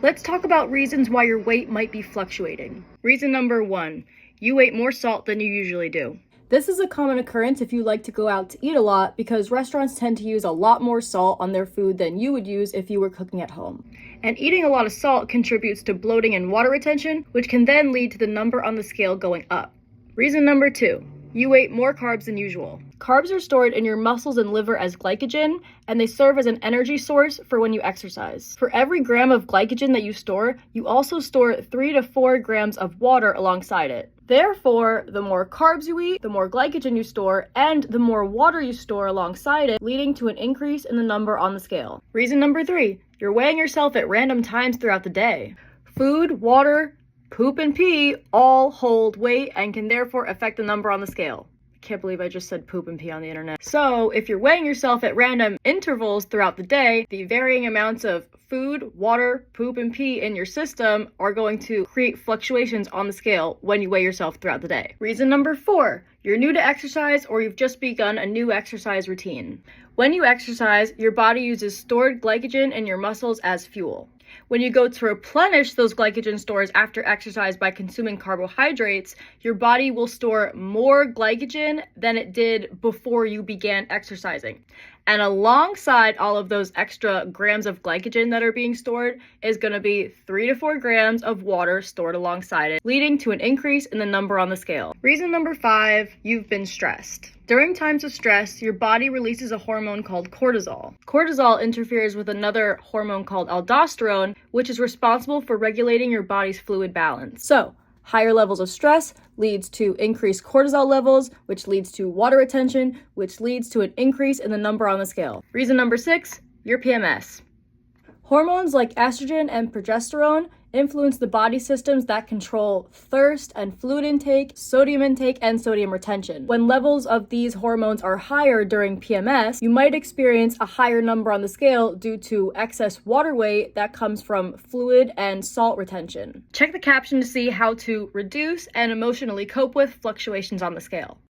Let's talk about reasons why your weight might be fluctuating. Reason number 1, you ate more salt than you usually do. This is a common occurrence if you like to go out to eat a lot because restaurants tend to use a lot more salt on their food than you would use if you were cooking at home. And eating a lot of salt contributes to bloating and water retention, which can then lead to the number on the scale going up. Reason number 2, you ate more carbs than usual. Carbs are stored in your muscles and liver as glycogen, and they serve as an energy source for when you exercise. For every gram of glycogen that you store, you also store 3 to 4 grams of water alongside it. Therefore, the more carbs you eat, the more glycogen you store, and the more water you store alongside it, leading to an increase in the number on the scale. Reason number 3, you're weighing yourself at random times throughout the day. Food, water, poop, and pee all hold weight and can therefore affect the number on the scale. I can't believe I just said poop and pee on the internet. So, if you're weighing yourself at random intervals throughout the day, the varying amounts of food, water, poop, and pee in your system are going to create fluctuations on the scale when you weigh yourself throughout the day. Reason number 4, you're new to exercise or you've just begun a new exercise routine. When you exercise, your body uses stored glycogen in your muscles as fuel. When you go to replenish those glycogen stores after exercise by consuming carbohydrates, your body will store more glycogen than it did before you began exercising. And alongside all of those extra grams of glycogen that are being stored is going to be 3 to 4 grams of water stored alongside it, leading to an increase in the number on the scale. Reason number 5, you've been stressed. During times of stress, your body releases a hormone called cortisol. Cortisol interferes with another hormone called aldosterone, which is responsible for regulating your body's fluid balance. So, higher levels of stress leads to increased cortisol levels, which leads to water retention, which leads to an increase in the number on the scale. Reason number 6, your PMS. Hormones like estrogen and progesterone influence the body systems that control thirst and fluid intake, and sodium retention. When levels of these hormones are higher during PMS, you might experience a higher number on the scale due to excess water weight that comes from fluid and salt retention. Check the caption to see how to reduce and emotionally cope with fluctuations on the scale.